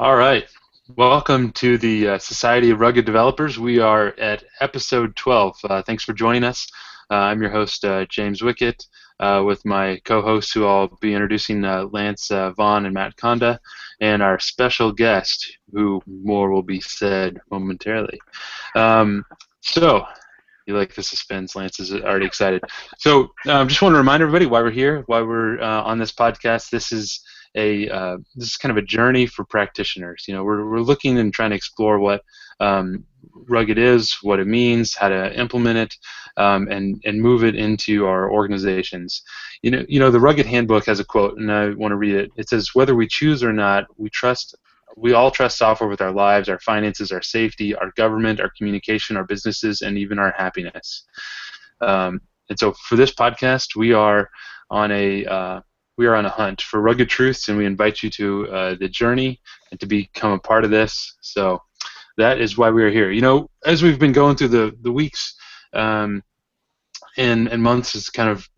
All right. Welcome to the Society of Rugged Developers. We are at episode 12. Thanks for joining us. I'm your host, James Wickett, with my co-hosts who I'll be introducing, Lance Vaughn and Matt Konda, and our special guest, who more will be said momentarily. So, you like the suspense. Lance is already excited. So, just want to remind everybody why we're here, why we're on this podcast. This is kind of a journey for practitioners. You know, we're looking and trying to explore what rugged is, what it means, how to implement it, and move it into our organizations. You know, the Rugged Handbook has a quote, and I want to read it. It says, "Whether we choose or not, we all trust software with our lives, our finances, our safety, our government, our communication, our businesses, and even our happiness." And so, for this podcast, we are on a hunt for rugged truths, and we invite you to the journey and to become a part of this. So that is why we are here. You know, as we've been going through the weeks and months, is kind of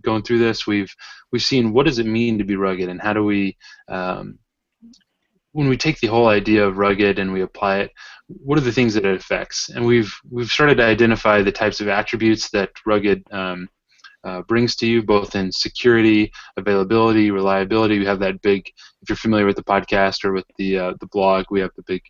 going through this, we've seen what does it mean to be rugged, and how do we, when we take the whole idea of rugged and we apply it, what are the things that it affects? And we've started to identify the types of attributes that rugged brings to you, both in security, availability, reliability. We have that big, if you're familiar with the podcast or with the blog, we have the big,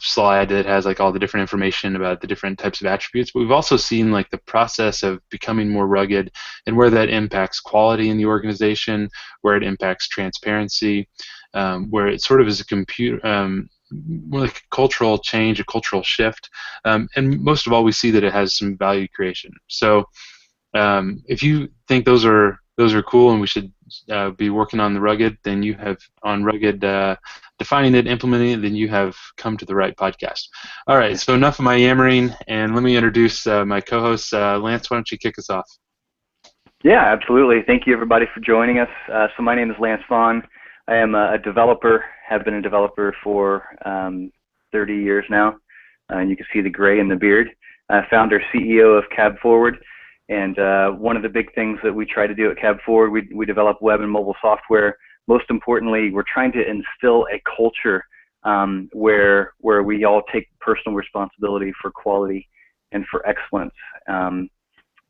slide that has like all the different information about the different types of attributes. But we've also seen like the process of becoming more rugged and where that impacts quality in the organization, where it impacts transparency, where it sort of is more like a cultural change, a cultural shift, and most of all, we see that it has some value creation. So, if you think those are cool, and we should be working on the rugged, then you have on rugged, defining it, implementing it, then you have come to the right podcast. All right, so enough of my yammering, and let me introduce my co-host, Lance. Why don't you kick us off? Yeah, absolutely. Thank you, everybody, for joining us. So my name is Lance Vaughn. I am a developer, have been a developer for 30 years now, and you can see the gray in the beard. Founder, CEO of Cab Forward, and one of the big things that we try to do at Cab Forward, we develop web and mobile software. Most importantly, we're trying to instill a culture where we all take personal responsibility for quality and for excellence.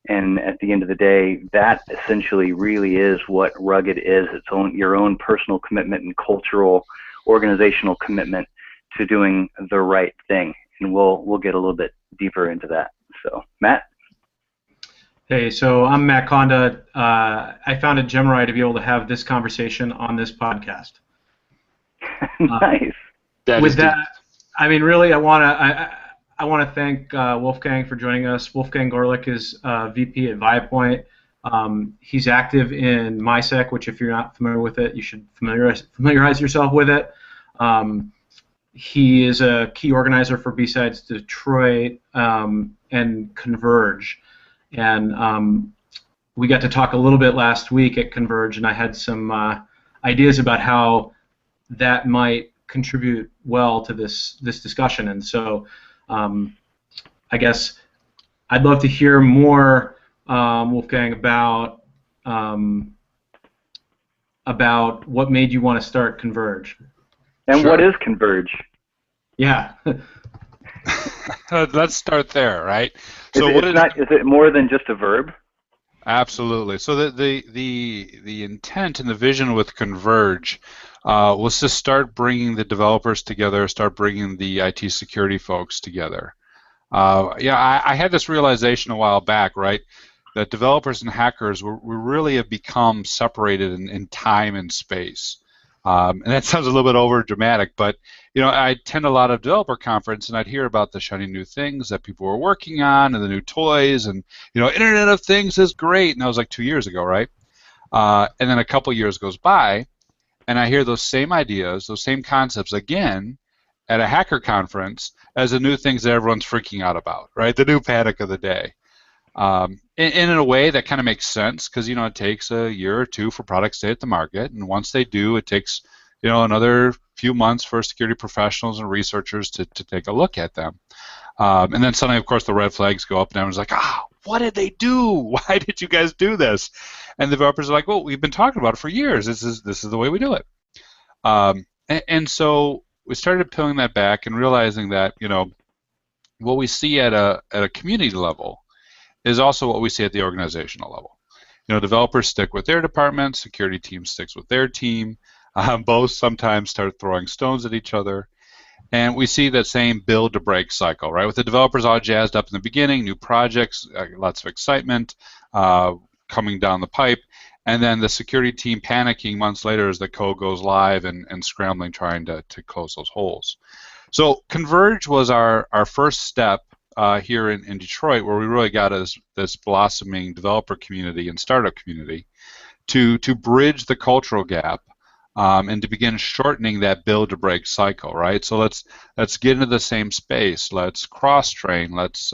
And at the end of the day, that essentially really is what rugged is. It's your own personal commitment and cultural, organizational commitment to doing the right thing. And we'll get a little bit deeper into that. So, Matt? Hey, so I'm Matt Konda. I founded Gemini to be able to have this conversation on this podcast. Nice. With that, I mean, really, I want to thank Wolfgang for joining us. Wolfgang Goerlich is VP at Viapoint. He's active in MySec, which if you're not familiar with it, you should familiarize yourself with it. He is a key organizer for B-Sides Detroit and Converge. And we got to talk a little bit last week at Converge, and I had some ideas about how that might contribute well to this discussion. And so I guess I'd love to hear more, Wolfgang, about what made you want to start Converge. And What is Converge? Yeah. Let's start there, right? So is it more than just a verb? Absolutely. So the intent and the vision with Converge was to start bringing the developers together, start bringing the IT security folks together. I had this realization a while back, right, that developers and hackers we really have become separated in time and space. And that sounds a little bit over dramatic, but you know, I attend a lot of developer conference, and I'd hear about the shiny new things that people were working on, and the new toys, and you know, Internet of Things is great. And that was like 2 years ago, right? And then a couple years goes by, and I hear those same ideas, those same concepts again at a hacker conference as the new things that everyone's freaking out about, right? The new panic of the day. In a way that kind of makes sense, because you know, it takes a year or two for products to hit the market, and once they do, it takes another few months for security professionals and researchers to take a look at them. And then suddenly, of course, the red flags go up, and everyone's like, what did they do? Why did you guys do this? And the developers are like, well, we've been talking about it for years. This is the way we do it. And so we started peeling that back and realizing that, what we see at a community level is also what we see at the organizational level. Developers stick with their department, security team sticks with their team. Both sometimes start throwing stones at each other. And we see that same build to break cycle, right? With the developers all jazzed up in the beginning, new projects, lots of excitement coming down the pipe, and then the security team panicking months later as the code goes live and scrambling trying to close those holes. So Converge was our first step here in Detroit, where we really got this blossoming developer community and startup community to bridge the cultural gap and to begin shortening that build to break cycle, right? So let's get into the same space. Let's cross train. Let's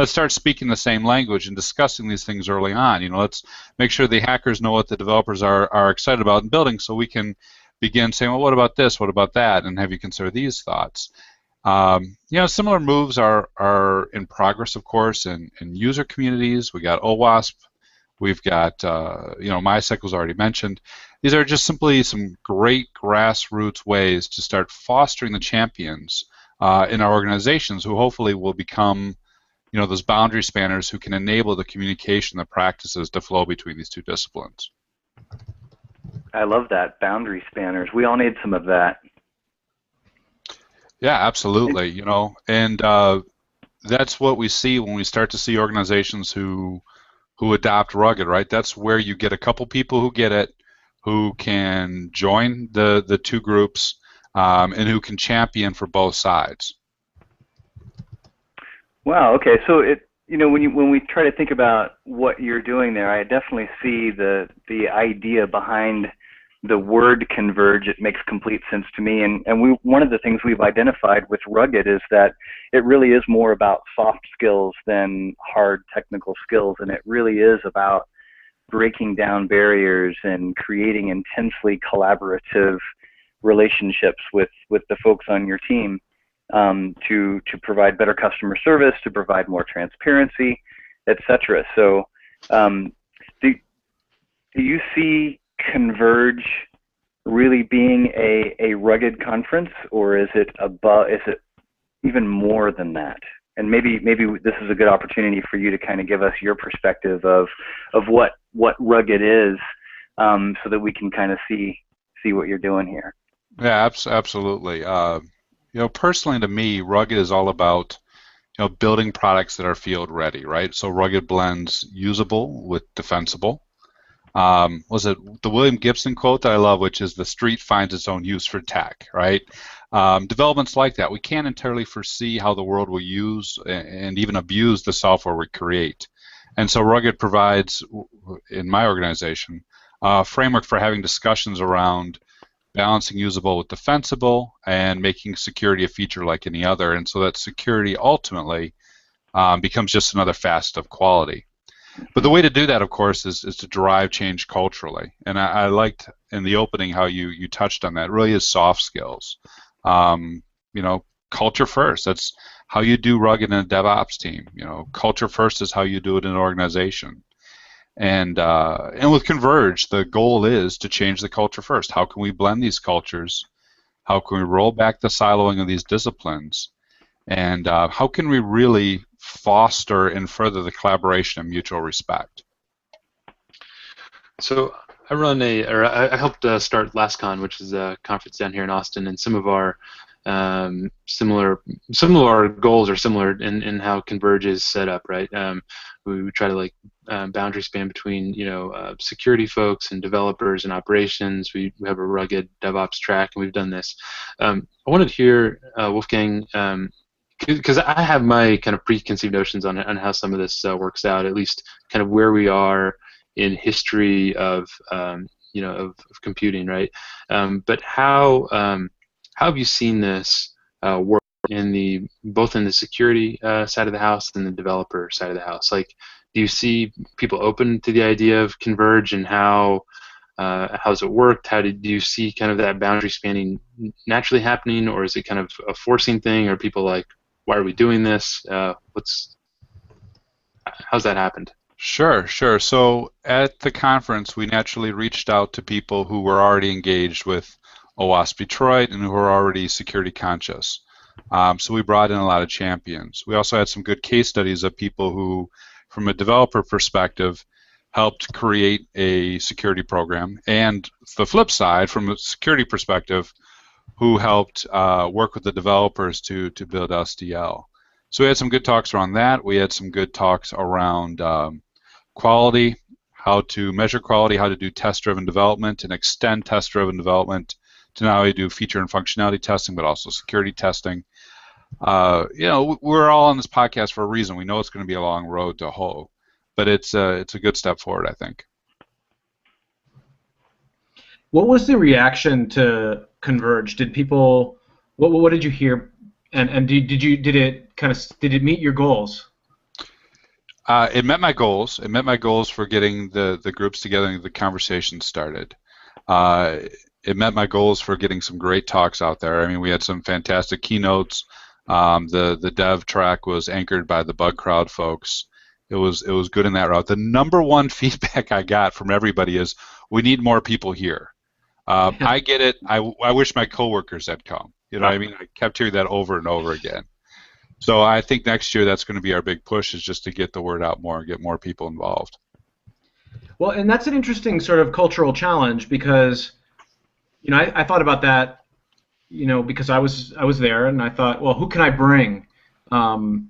start speaking the same language and discussing these things early on. Let's make sure the hackers know what the developers are excited about in building, so we can begin saying, well, what about this? What about that? And have you consider these thoughts? Similar moves are in progress, of course, in user communities. We got OWASP. We've got, MySQL was already mentioned. These are just simply some great grassroots ways to start fostering the champions in our organizations, who hopefully will become, those boundary spanners who can enable the communication, the practices to flow between these two disciplines. I love that, boundary spanners. We all need some of that. Yeah, absolutely. And that's what we see when we start to see organizations who adopt rugged, right? That's where you get a couple people who get it, who can join the two groups, and who can champion for both sides. Wow. Okay. So when we try to think about what you're doing there, I definitely see the idea behind the word converge. It makes complete sense to me. And one of the things we've identified with rugged is that it really is more about soft skills than hard technical skills, and it really is about breaking down barriers and creating intensely collaborative relationships with the folks on your team, to provide better customer service, to provide more transparency, etc. So do you see Converge really being a rugged conference, or is it even more than that? And maybe this is a good opportunity for you to kind of give us your perspective of what rugged is, so that we can kind of see what you're doing here. Yeah, absolutely. Personally, to me, rugged is all about building products that are field ready, right? So rugged blends usable with defensible. Was it the William Gibson quote that I love, which is the street finds its own use for tech, right? Development's like that. We can't entirely foresee how the world will use and even abuse the software we create. And so rugged provides, in my organization, a framework for having discussions around balancing usable with defensible and making security a feature like any other, and so that security ultimately becomes just another facet of quality. But the way to do that, of course, is to drive change culturally. And I liked in the opening how you touched on that. It really is soft skills. Culture first. That's how you do rugged in a DevOps team. Culture first is how you do it in an organization. And with Converge, the goal is to change the culture first. How can we blend these cultures? How can we roll back the siloing of these disciplines? And how can we really foster and further the collaboration and mutual respect? So I helped start LastCon, which is a conference down here in Austin, and some of our goals are similar in how Converge is set up, right? We try to boundary span between security folks and developers and operations. We have a rugged DevOps track, and we've done this. I wanted to hear Wolfgang, because I have my kind of preconceived notions on how some of this works out, at least kind of where we are in history of computing, right? But how have you seen this work both in the security side of the house and the developer side of the house? Do you see people open to the idea of Converge, and how's it worked? Do you see kind of that boundary spanning naturally happening, or is it kind of a forcing thing? Or people like, why are we doing this? How's that happened? Sure. So at the conference, we naturally reached out to people who were already engaged with OWASP Detroit and who are already security conscious. So we brought in a lot of champions. We also had some good case studies of people who, from a developer perspective, helped create a security program, and the flip side, from a security perspective, who helped work with the developers to build SDL. So we had some good talks around that. We had some good talks around quality, how to measure quality, how to do test-driven development and extend test-driven development to not only do feature and functionality testing, but also security testing. We're all on this podcast for a reason. We know it's going to be a long road to hoe, but it's a good step forward, I think. What was the reaction to Converge? Did people? What did you hear? And did it meet your goals? It met my goals. It met my goals for getting the groups together and the conversation started. It met my goals for getting some great talks out there. I mean, we had some fantastic keynotes. The dev track was anchored by the Bug Crowd folks. It was good in that route. The number one feedback I got from everybody is, we need more people here. I get it. I wish my coworkers had come. You know what I mean? I kept hearing that over and over again. So I think next year that's going to be our big push, is just to get the word out more and get more people involved. Well, and that's an interesting sort of cultural challenge, because, I thought about that, because I was there, and I thought, well, who can I bring? And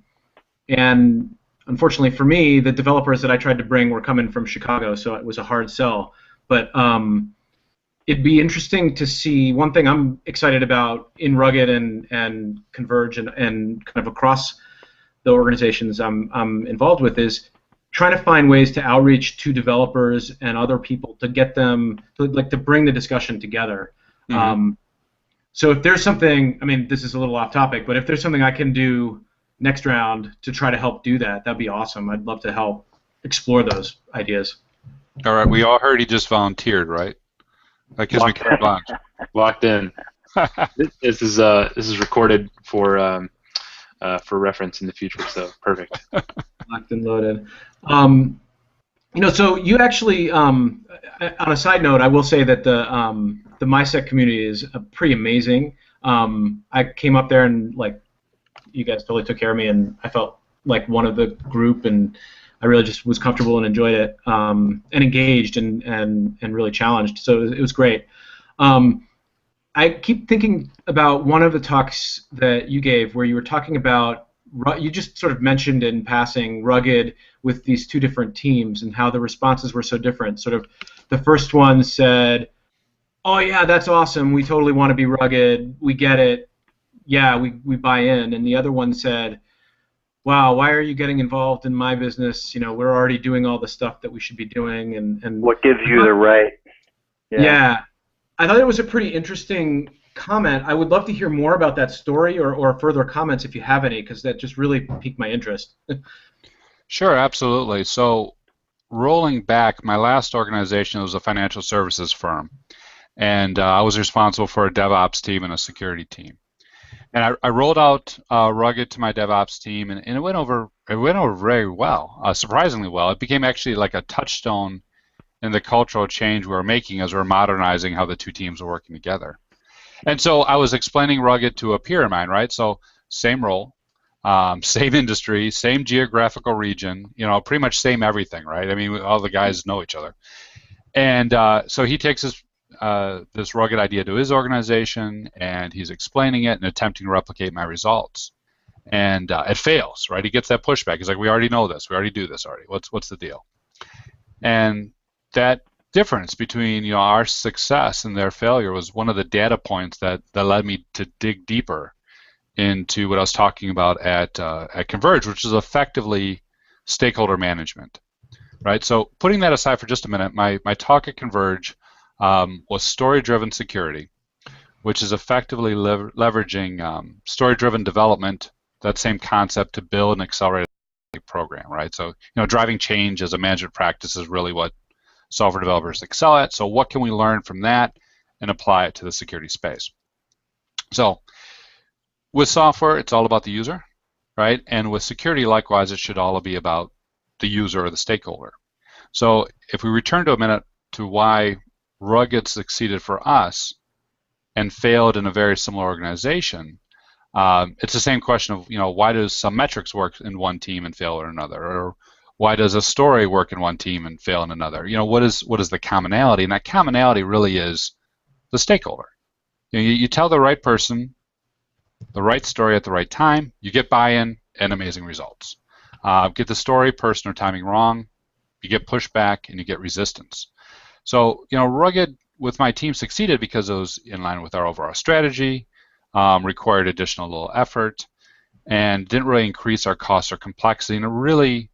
unfortunately for me, the developers that I tried to bring were coming from Chicago, so it was a hard sell. But it'd be interesting to see. One thing I'm excited about in Rugged and Converge and kind of across the organizations I'm involved with is trying to find ways to outreach to developers and other people to get them to bring the discussion together. Mm-hmm. So if there's something, I mean, this is a little off topic, but if there's something I can do next round to try to help do that, that'd be awesome. I'd love to help explore those ideas. All right, we all heard he just volunteered, right? That gives me carte blanche. Locked in. This is recorded for reference in the future, so perfect. Locked and loaded. So you actually, on a side note, I will say that the MySec community is pretty amazing. I came up there and you guys totally took care of me, and I felt like one of the group, and I really just was comfortable and enjoyed it, and engaged and really challenged. So it was great. I keep thinking about one of the talks that you gave where you were talking about, you just sort of mentioned in passing Rugged with these two different teams and how the responses were so different. Sort of the first one said, oh yeah, that's awesome, we totally want to be Rugged, we get it, yeah, we buy in. And the other one said, wow, why are you getting involved in my business? We're already doing all the stuff that we should be doing. And what gives you the right? Yeah. I thought it was a pretty interesting comment. I would love to hear more about that story or further comments if you have any, because that just really piqued my interest. Sure, absolutely. So rolling back, my last organization was a financial services firm, and I was responsible for a DevOps team and a security team. And I rolled out Rugged to my DevOps team, and it went over very well, surprisingly well. It became actually like a touchstone in the cultural change we were making as we're modernizing how the two teams were working together. And so I was explaining Rugged to a peer of mine, right? So same role, same industry, same geographical region, pretty much same everything, right? I mean, all the guys know each other. And so he takes this Rugged idea to his organization, and he's explaining it and attempting to replicate my results. And it fails, right? He gets that pushback. He's like, we already know this. We already do this already. What's the deal? And that difference between our success and their failure was one of the data points that led me to dig deeper into what I was talking about at Converge, which is effectively stakeholder management, right? So putting that aside for just a minute, my talk at Converge was story-driven security, which is effectively leveraging story-driven development, that same concept, to build and accelerate a program, right? So driving change as a management practice is really what software developers excel at. So what can we learn from that and apply it to the security space? So with software, it's all about the user, right? And with security, likewise, it should all be about the user or the stakeholder. So if we return to a minute to why Rugged succeeded for us, and failed in a very similar organization, it's the same question of, why does some metrics work in one team and fail in another, or why does a story work in one team and fail in another? What is the commonality? And that commonality really is the stakeholder. You tell the right person the right story at the right time, you get buy-in and amazing results. Get the story, person, or timing wrong, you get pushback and you get resistance. So, Rugged with my team succeeded because it was in line with our overall strategy, required additional little effort, and didn't really increase our costs or complexity, and it really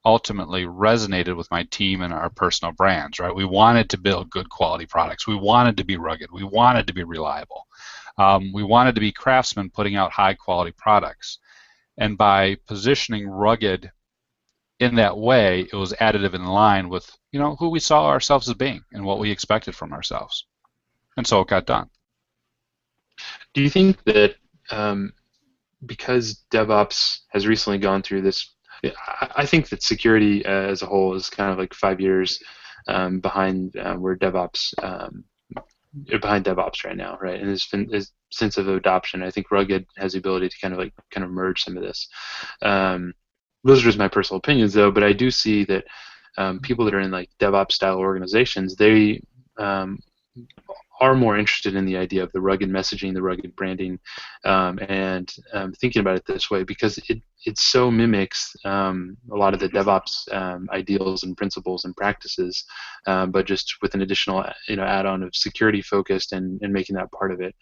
ultimately resonated with my team and our personal brands, right? We wanted to build good quality products. We wanted to be rugged. We wanted to be reliable. We wanted to be craftsmen putting out high quality products. And by positioning Rugged in that way, it was additive in line with, who we saw ourselves as being and what we expected from ourselves. And so it got done. Do you think that because DevOps has recently gone through this, I think that security as a whole is kind of like 5 years behind where DevOps behind DevOps right now, right? And his sense of adoption, I think Rugged has the ability to kind of merge some of this. Those are just my personal opinions, though. But I do see that people that are in like DevOps style organizations, they are more interested in the idea of the rugged messaging, the rugged branding, and thinking about it this way because it so mimics a lot of the DevOps ideals and principles and practices, but just with an additional add-on of security focused and making that part of it.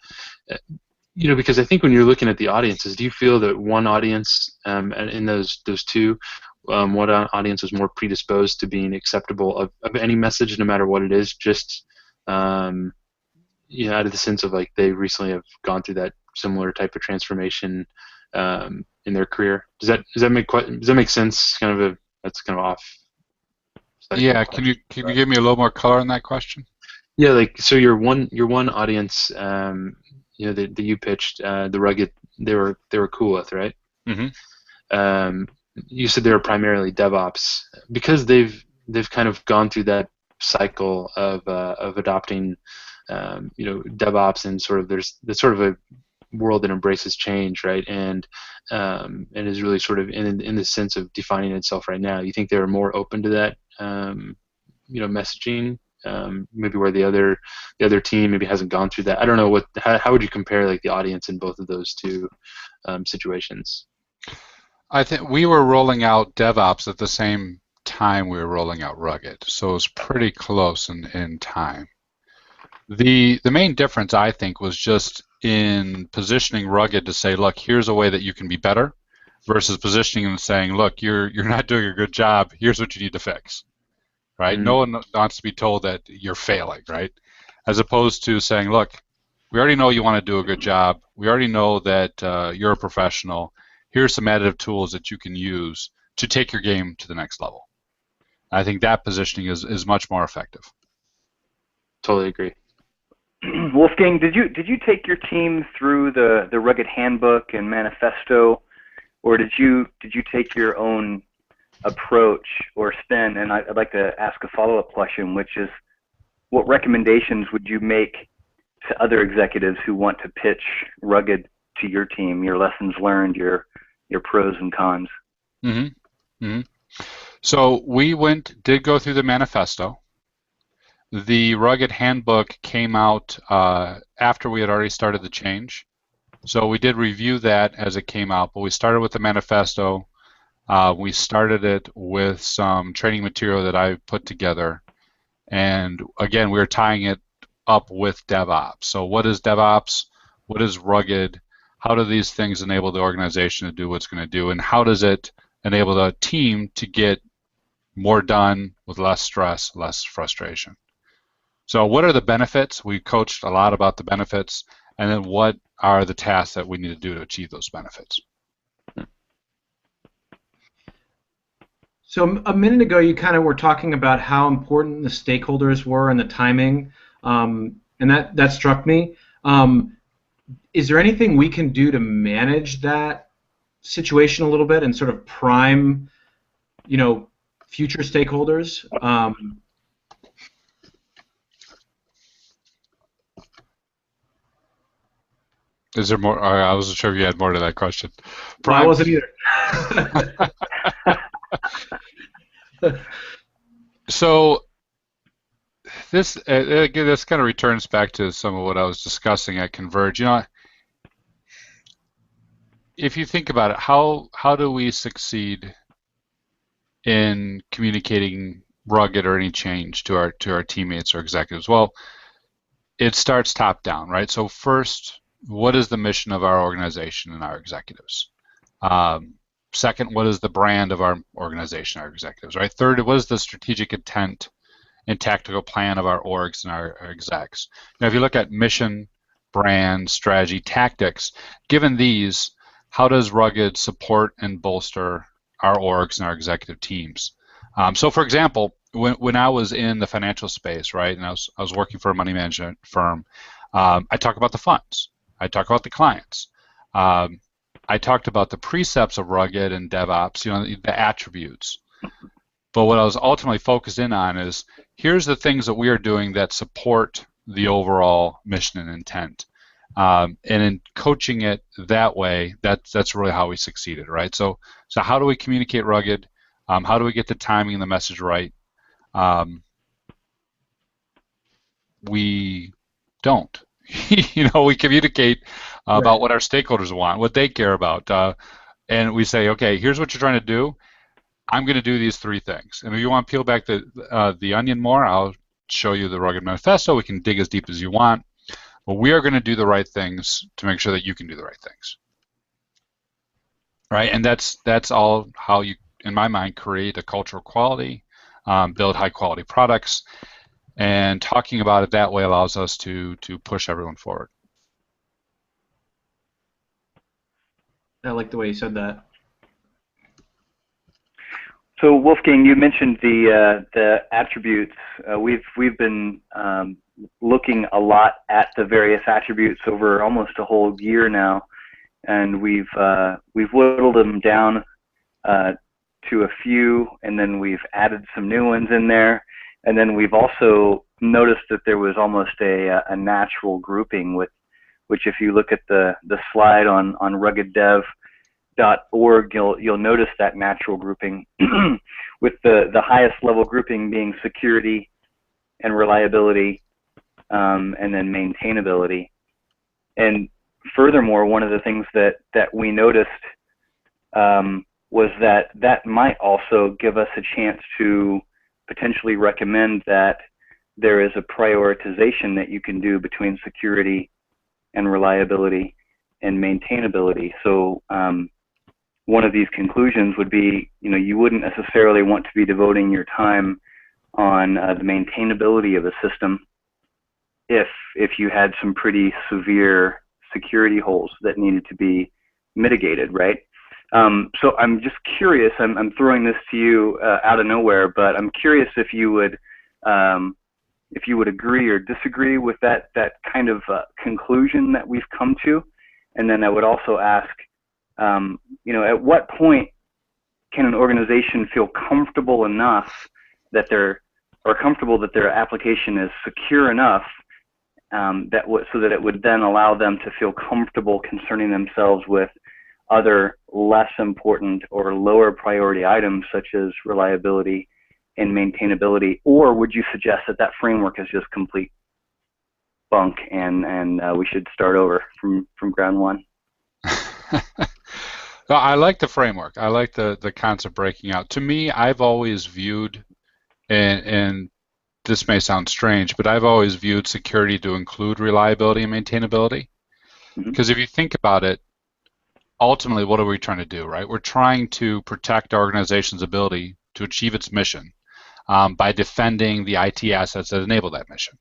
Because I think when you're looking at the audiences, do you feel that one audience in those two, one audience is more predisposed to being acceptable of any message, no matter what it is, just out of the sense of like they recently have gone through that similar type of transformation in their career? Does that make sense? That's kind of off. Yeah, can you give me a little more color on that question? Yeah, like so your one audience, that you pitched, the rugged, they were cool with, right? Mm-hmm. You said they were primarily DevOps because they've kind of gone through that cycle of adopting DevOps, and sort of there's sort of a world that embraces change, right? And is really sort of in the sense of defining itself right now. You think they're more open to that, messaging, maybe where the other team maybe hasn't gone through that. I don't know how would you compare like the audience in both of those two situations? I think we were rolling out DevOps at the same time we were rolling out Rugged, so it was pretty close in time. The main difference, I think, was just in positioning Rugged to say, look, here's a way that you can be better, versus positioning and saying, look, you're not doing a good job, here's what you need to fix, right? Mm-hmm. No one wants to be told that you're failing, right? As opposed to saying, look, we already know you want to do a good job, we already know that you're a professional, here's some additive tools that you can use to take your game to the next level. I think that positioning is much more effective. Totally agree. Wolfgang, did you take your team through the Rugged Handbook and Manifesto, or did you take your own approach or spin? And I'd like to ask a follow-up question, which is, what recommendations would you make to other executives who want to pitch Rugged to your team? Your lessons learned, your pros and cons. Mm-hmm. Mm-hmm. So we did go through the manifesto. The Rugged Handbook came out after we had already started the change. So we did review that as it came out, but we started with the manifesto. We started it with some training material that I put together. And again, we were tying it up with DevOps. So what is DevOps? What is Rugged? How do these things enable the organization to do what it's going to do? And how does it enable the team to get more done with less stress, less frustration? So what are the benefits? We coached a lot about the benefits, and then what are the tasks that we need to do to achieve those benefits? So a minute ago, you kind of were talking about how important the stakeholders were and the timing, and that struck me. Is there anything we can do to manage that situation a little bit and sort of prime, future stakeholders? Is there more? I wasn't sure if you had more to that question. Well, I Prime. wasn't either. So this again, this kind of returns back to some of what I was discussing at Converge. You know, if you think about it, how do we succeed in communicating rugged or any change to our teammates or executives? Well, it starts top down, right? So first, what is the mission of our organization and our executives? Second, what is the brand of our organization, our executives, right? Third, what is the strategic intent and tactical plan of our orgs and our execs? Now, if you look at mission, brand, strategy, tactics, given these, how does Rugged support and bolster our orgs and our executive teams? So, for example, when I was in the financial space, right, and I was working for a money management firm, I talk about the funds, I talk about the clients, I talked about the precepts of Rugged and DevOps, you know, the attributes. But what I was ultimately focused in on is here's the things that we are doing that support the overall mission and intent. And in coaching it that way, that's really how we succeeded, right? So how do we communicate Rugged? How do we get the timing and the message right? We don't. You know, we communicate about what our stakeholders want, what they care about, and we say, okay, here's what you're trying to do. I'm going to do these three things. And if you want to peel back the onion more, I'll show you the Rugged Manifesto. We can dig as deep as you want. But we are going to do the right things to make sure that you can do the right things. Right? And that's all how you, in my mind, create a culture of quality, build high-quality products, and talking about it that way allows us to push everyone forward. I like the way you said that. So Wolfgang, you mentioned the attributes. We've been looking a lot at the various attributes over almost a whole year now, and we've whittled them down to a few, and then we've added some new ones in there, and then we've also noticed that there was almost a natural grouping with which, if you look at the slide on ruggeddev.org, you'll notice that natural grouping with the highest level grouping being security and reliability, and then maintainability. And furthermore, one of the things that we noticed was that might also give us a chance to potentially recommend that there is a prioritization that you can do between security and reliability and maintainability. So one of these conclusions would be, you know, you wouldn't necessarily want to be devoting your time on the maintainability of a system if you had some pretty severe security holes that needed to be mitigated, right? So I'm just curious, I'm throwing this to you out of nowhere, but I'm curious if you would agree or disagree with that kind of conclusion that we've come to. And then I would also ask, you know, at what point can an organization feel comfortable enough that their application is secure enough so that it would then allow them to feel comfortable concerning themselves with other less important or lower priority items such as reliability and maintainability? Or would you suggest that framework is just complete bunk and we should start over from ground one? Well, I like the framework. I like the concept breaking out. To me, I've always viewed, and this may sound strange, but I've always viewed security to include reliability and maintainability. Because if you think about it, ultimately, what are we trying to do, right? We're trying to protect our organization's ability to achieve its mission by defending the IT assets that enable that mission.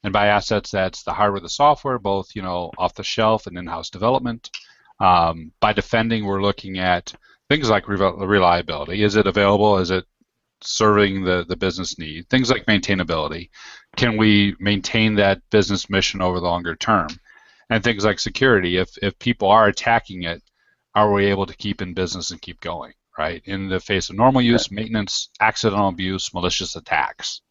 And by assets, that's the hardware, the software, both, you know, off the shelf and in-house development. By defending, we're looking at things like reliability. Is it available? Is it serving the business need? Things like maintainability. Can we maintain that business mission over the longer term? And things like security. If people are attacking it, are we able to keep in business and keep going, right? In the face of normal use, maintenance, accidental abuse, malicious attacks.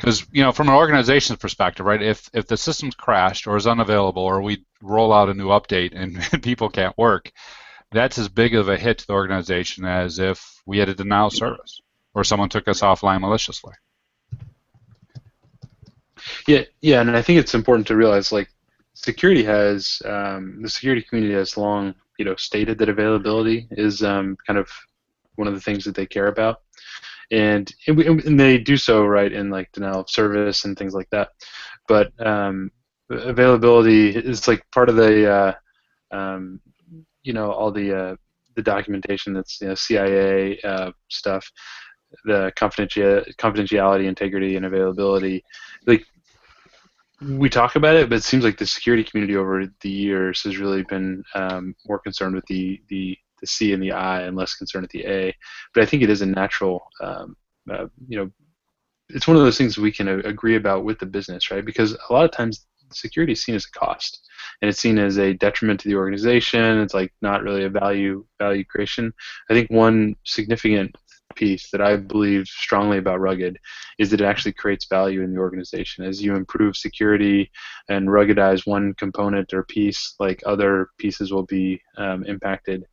Because from an organization's perspective, right? If the system's crashed or is unavailable, or we roll out a new update and people can't work, that's as big of a hit to the organization as if we had a denial of service or someone took us offline maliciously. Yeah, and I think it's important to realize, like, security has the security community has long, stated that availability is kind of one of the things that they care about, and they do so right in like denial of service and things like that. But availability is like part of the all the documentation that's CIA stuff, the confidentiality, integrity, and availability. Like, we talk about it, but it seems like the security community over the years has really been more concerned with the C and the I and less concerned with the A. But I think it is a natural, it's one of those things we can agree about with the business, right? Because a lot of times security is seen as a cost, and it's seen as a detriment to the organization. It's like not really a value creation. I think one significant piece that I believe strongly about Rugged is that it actually creates value in the organization. As you improve security and ruggedize one component or piece, like, other pieces will be impacted,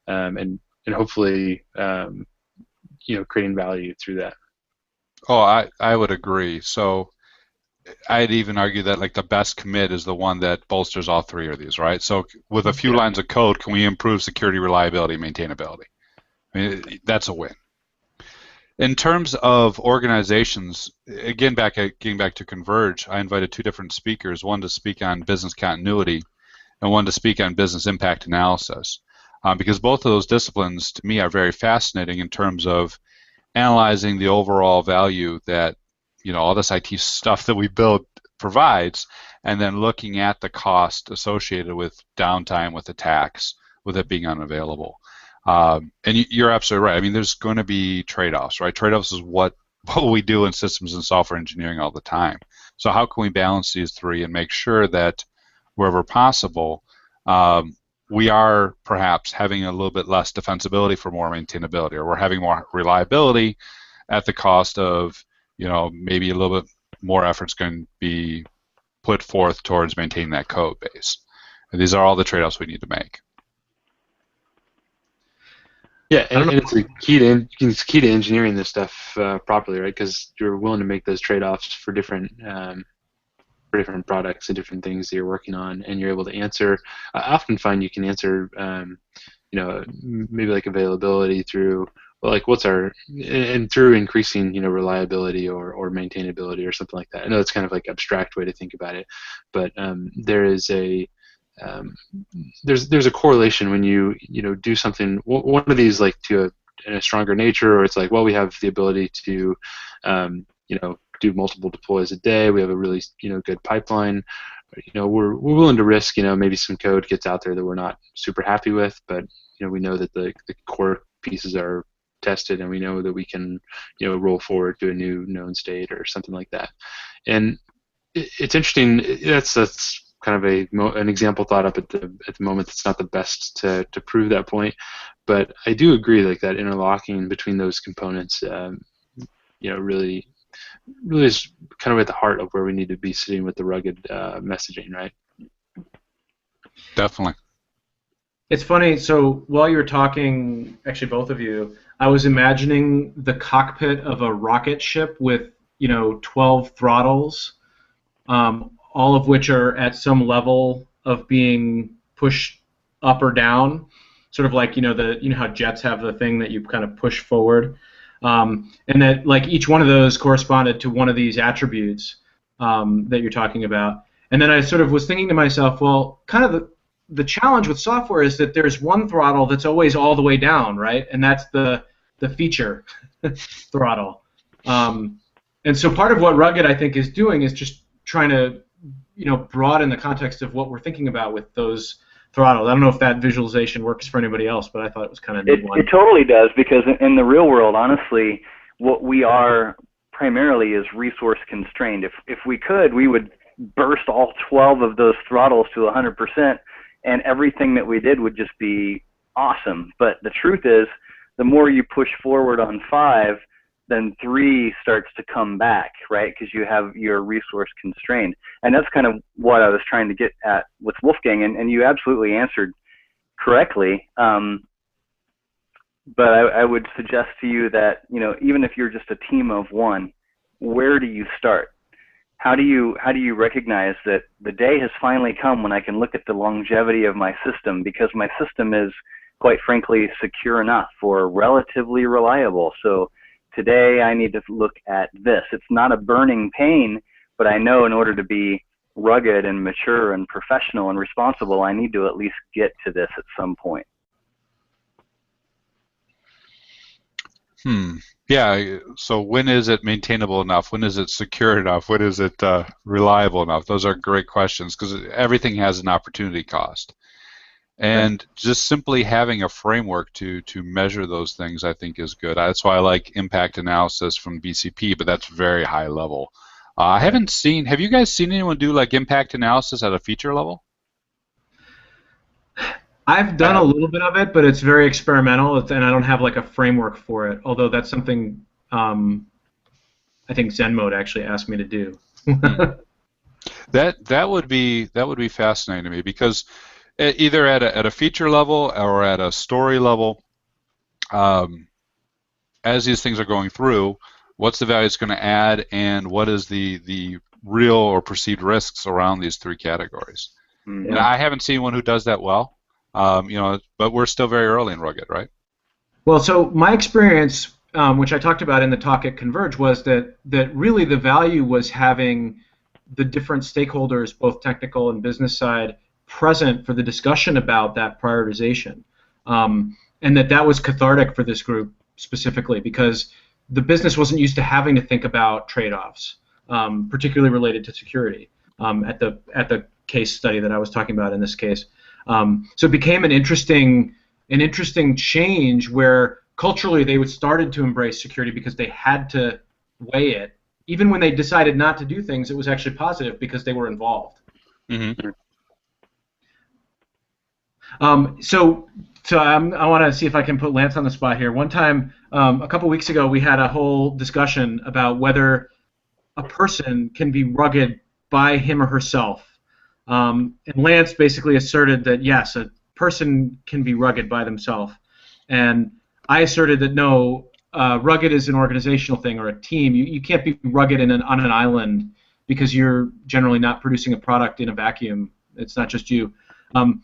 and hopefully creating value through that. Oh, I would agree. So I'd even argue that like the best commit is the one that bolsters all three of these, right? So with a few lines of code, can we improve security, reliability, maintainability? I mean, that's a win. In terms of organizations, again, getting back to Converge, I invited two different speakers, one to speak on business continuity and one to speak on business impact analysis, because both of those disciplines, to me, are very fascinating in terms of analyzing the overall value that all this IT stuff that we build provides, and then looking at the cost associated with downtime, with attacks, with it being unavailable. And you're absolutely right. I mean, there's going to be trade-offs, right? Trade-offs is what we do in systems and software engineering all the time. So how can we balance these three and make sure that wherever possible, we are perhaps having a little bit less defensibility for more maintainability, or we're having more reliability at the cost of, maybe a little bit more effort's going to be put forth towards maintaining that code base. And these are all the trade-offs we need to make. Yeah, and it's key to engineering this stuff properly, right? Because you're willing to make those trade-offs for different products and different things that you're working on, and you're able to answer. I often find you can answer, maybe like availability through, like, through increasing, reliability or maintainability or something like that. I know it's kind of like abstract way to think about it, but there is there's a correlation when you do something, one of these, like, in a stronger nature, or it's like, well, we have the ability to do multiple deploys a day, we have a really good pipeline, we're willing to risk maybe some code gets out there that we're not super happy with, but we know that the core pieces are tested, and we know that we can roll forward to a new known state or something like that. And it's interesting. That's kind of an example thought up at the moment. That's not the best to prove that point, but I do agree, like, that interlocking between those components really is kind of at the heart of where we need to be sitting with the rugged messaging, right? Definitely. It's funny, so while you were talking, actually both of you, I was imagining the cockpit of a rocket ship with 12 throttles, all of which are at some level of being pushed up or down, sort of like how jets have the thing that you kind of push forward, and that, like, each one of those corresponded to one of these attributes that you're talking about. And then I sort of was thinking to myself, well, kind of the challenge with software is that there's one throttle that's always all the way down, right? And that's the feature throttle. And so part of what Rugged, I think, is doing is just trying to broaden the context of what we're thinking about with those throttles. I don't know if that visualization works for anybody else, but I thought it was kind of a neat one. It totally does, because in the real world, honestly, what we are primarily is resource constrained. If we could, we would burst all 12 of those throttles to 100%, and everything that we did would just be awesome. But the truth is, the more you push forward on 5, then 3 starts to come back, right? Because you have your resource constrained. And that's kind of what I was trying to get at with Wolfgang, and you absolutely answered correctly. But I would suggest to you that, you know, even if you're just a team of 1, where do you start? How do you recognize that the day has finally come when I can look at the longevity of my system, because my system is, quite frankly, secure enough or relatively reliable? So today I need to look at this. It's not a burning pain, but I know in order to be rugged and mature and professional and responsible, I need to at least get to this at some point. Yeah, so when is it maintainable enough? When is it secure enough? When is it reliable enough? Those are great questions, because everything has an opportunity cost. And just simply having a framework to measure those things, I think, is good. That's why I like impact analysis from BCP, but that's very high level. I haven't seen, have you guys seen anyone do like impact analysis at a feature level? I've done a little bit of it, but it's very experimental, and I don't have like a framework for it. Although that's something I think ZenMode actually asked me to do. That would be fascinating to me, because either at a feature level or at a story level, as these things are going through, what's the value it's going to add, and what is the real or perceived risks around these 3 categories? Mm-hmm. And I haven't seen one who does that well. You know, but we're still very early in rugged, right? Well, so my experience, which I talked about in the talk at Converge, was that really the value was having the different stakeholders, both technical and business side, present for the discussion about that prioritization, and that was cathartic for this group specifically, because the business wasn't used to having to think about trade-offs, particularly related to security, at the case study that I was talking about in this case. So it became an interesting change where culturally they started to embrace security because they had to weigh it. Even when they decided not to do things, it was actually positive because they were involved. Mm-hmm. So I want to see if I can put Lance on the spot here. One time, a couple weeks ago, we had a whole discussion about whether a person can be rugged by him or herself. And Lance basically asserted that yes, a person can be rugged by themselves, and I asserted that no, rugged is an organizational thing or a team. You can't be rugged on an island because you're generally not producing a product in a vacuum. It's not just you. And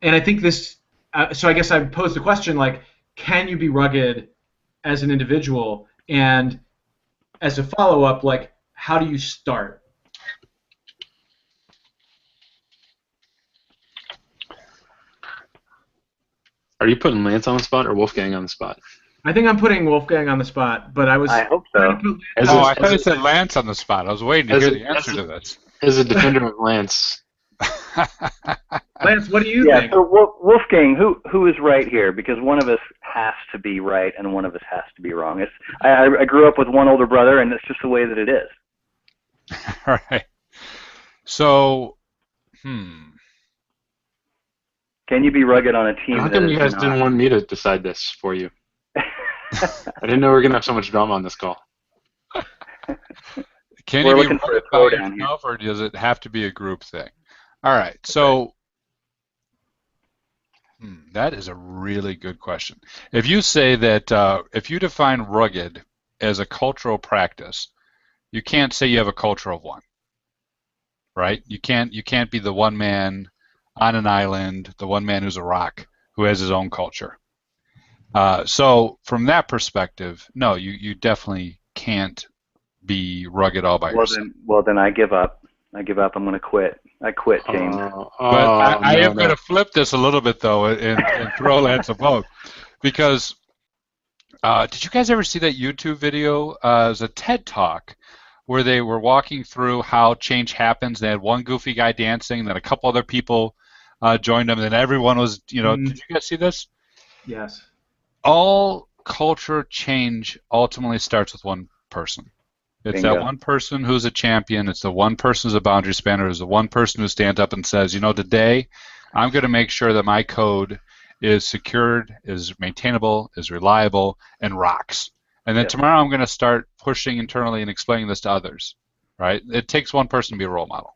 I think this. So I guess I posed the question, like, can you be rugged as an individual? And as a follow-up, like, how do you start? Are you putting Lance on the spot or Wolfgang on the spot? I think I'm putting Wolfgang on the spot, but I hope so. I thought you said Lance on the spot. I was waiting to hear the answer to this. As a defender of Lance. Lance, what do you think? So Wolfgang, who is right here? Because one of us has to be right and one of us has to be wrong. I grew up with one older brother, and it's just the way that it is. All right. So, Can you be rugged on a team? How come you guys didn't want me to decide this for you? I didn't know we were going to have so much drama on this call. Can you be rugged by yourself, or does it have to be a group thing? All right, so that is a really good question. If you say that, if you define rugged as a cultural practice, you can't say you have a culture of one, right? You can't be the one man on an island, the one man who's a rock, who has his own culture. So from that perspective, no, you definitely can't be rugged all by yourself. Well, then I give up. I'm going to quit. I quit, James. But I am going to flip this a little bit, though, and throw Lance a vote. Because did you guys ever see that YouTube video? It was a TED Talk where they were walking through how change happens. They had one goofy guy dancing, then a couple other people joined them, and then everyone was, did you guys see this? Yes. All culture change ultimately starts with one person. It's Bingo. that one person who's a champion. It's the one person who's a boundary spanner. It's the one person who stands up and says, today I'm going to make sure that my code is secured, is maintainable, is reliable, and rocks. And then Yep. tomorrow I'm going to start pushing internally and explaining this to others, right? It takes one person to be a role model.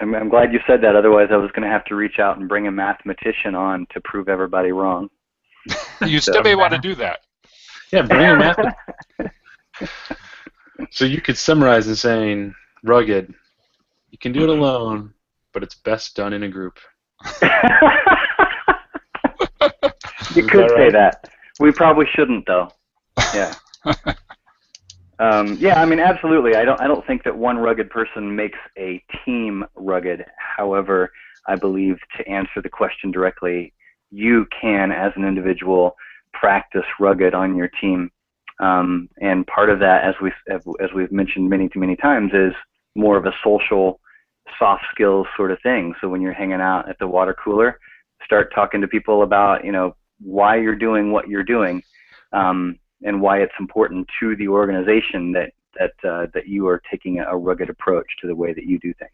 I'm glad you said that. Otherwise, I was going to have to reach out and bring a mathematician on to prove everybody wrong. You still may want to do that. Yeah, bring a math. So you could summarize in saying, rugged, you can do it alone, but it's best done in a group. You could say that. We probably shouldn't, though. Yeah. Yeah, I mean, absolutely. I don't think that one rugged person makes a team rugged. However, I believe, to answer the question directly, you can, as an individual, practice rugged on your team. And part of that, as we've mentioned many times, is more of a social, soft skills sort of thing. So when you're hanging out at the water cooler, start talking to people about, why you're doing what you're doing, and why it's important to the organization that you are taking a rugged approach to the way that you do things.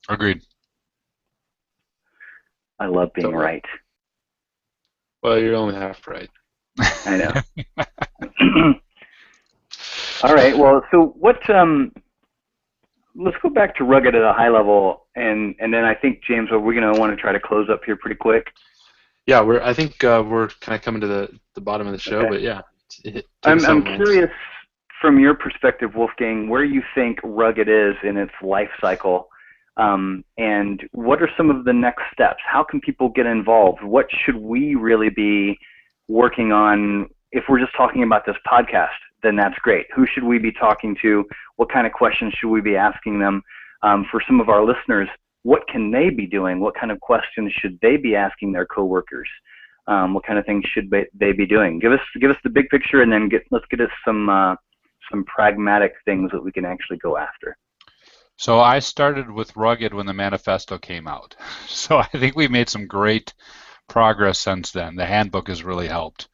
Agreed. I love being right. Well, you're only half right. I know. All right. Well, so what? Let's go back to rugged at a high level, and then I think, James, we're going to want to try to close up here pretty quick. Yeah, I think we're kind of coming to the bottom of the show, Okay. But yeah. I'm curious, from your perspective, Wolfgang, where you think rugged is in its life cycle, and what are some of the next steps? How can people get involved? What should we really be working on? If we're just talking about this podcast, then that's great. Who should we be talking to? What kind of questions should we be asking them? For some of our listeners, what can they be doing? What kind of questions should they be asking their coworkers? What kind of things should they be doing? Give us the big picture, and then let's get us some pragmatic things that we can actually go after. So I started with rugged when the manifesto came out. So I think we made some great progress since then. The handbook has really helped.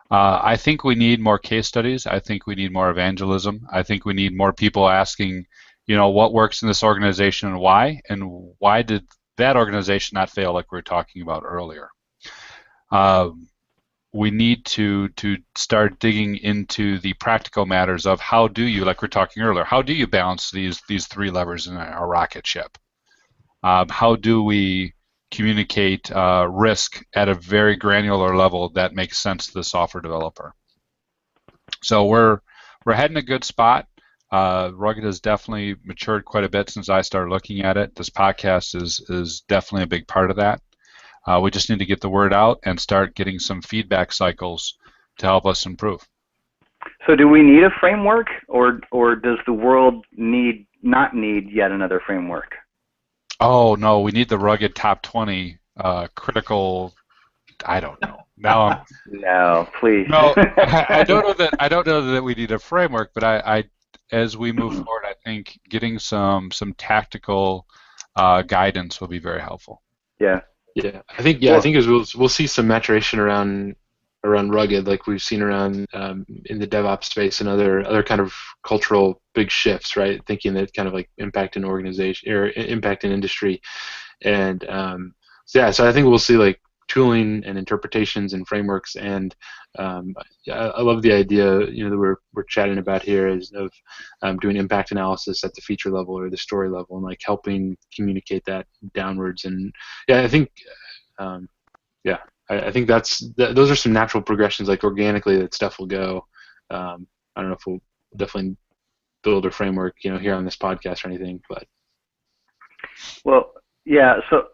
I think we need more case studies. I think we need more evangelism. I think we need more people asking, what works in this organization and why did that organization not fail, like we were talking about earlier. We need to start digging into the practical matters of how do you, like we were talking earlier, how do you balance these three levers in a rocket ship? How do we communicate risk at a very granular level that makes sense to the software developer? So we're heading a good spot. Rugged has definitely matured quite a bit since I started looking at it. This podcast is definitely a big part of that. We just need to get the word out and start getting some feedback cycles to help us improve. So do we need a framework, or does the world not need yet another framework? Oh no, we need the rugged top 20 critical. I don't know. Now no, please. No, I don't know that we need a framework, but I as we move forward, I think getting some tactical guidance will be very helpful. Yeah. Yeah, I think as we'll see some maturation around rugged, like we've seen around in the DevOps space and other kind of cultural big shifts, right? Thinking that kind of like impact an organization or impact an industry, and so I think we'll see like tooling and interpretations and frameworks, and I love the idea that we're chatting about here is of doing impact analysis at the feature level or the story level, and like helping communicate that downwards. And yeah, I think I think those are some natural progressions, like organically that stuff will go. I don't know if we'll definitely build a framework here on this podcast or anything, but well, yeah. So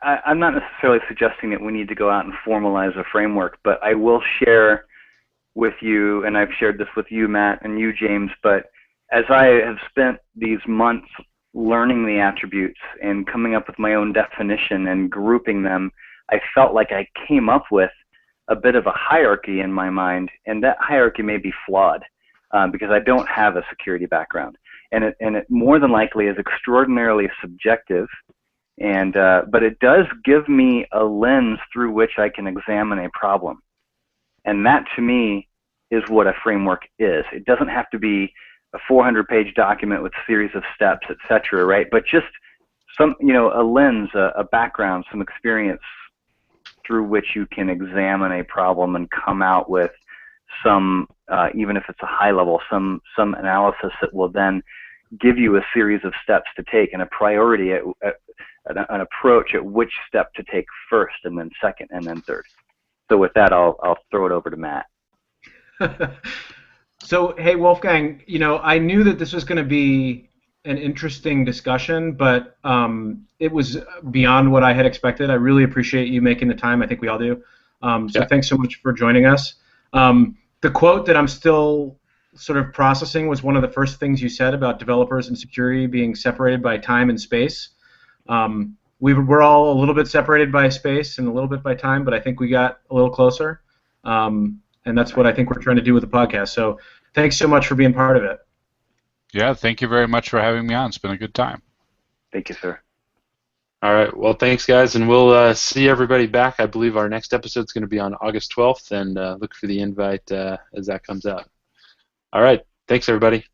I'm not necessarily suggesting that we need to go out and formalize a framework, but I will share with you, and I've shared this with you, Matt, and you, James, but as I have spent these months learning the attributes and coming up with my own definition and grouping them, I felt like I came up with a bit of a hierarchy in my mind, and that hierarchy may be flawed because I don't have a security background. And it more than likely is extraordinarily subjective, and but it does give me a lens through which I can examine a problem. And that, to me, is what a framework is. It doesn't have to be a 400-page document with a series of steps, etc., right? But just some, a lens, a background, some experience through which you can examine a problem and come out with some, even if it's a high level, some analysis that will then give you a series of steps to take and a priority, an approach at which step to take first, and then second, and then third. So with that, I'll throw it over to Matt. So, hey, Wolfgang, I knew that this was going to be an interesting discussion, but it was beyond what I had expected. I really appreciate you making the time. I think we all do. So thanks so much for joining us. The quote that I'm still sort of processing was one of the first things you said about developers and security being separated by time and space. We're all a little bit separated by space and a little bit by time, but I think we got a little closer. And that's what I think we're trying to do with the podcast. So thanks so much for being part of it. Yeah, thank you very much for having me on. It's been a good time. Thank you, sir. All right. Well, thanks, guys, and we'll see everybody back. I believe our next episode is going to be on August 12th, and look for the invite as that comes out. All right. Thanks, everybody.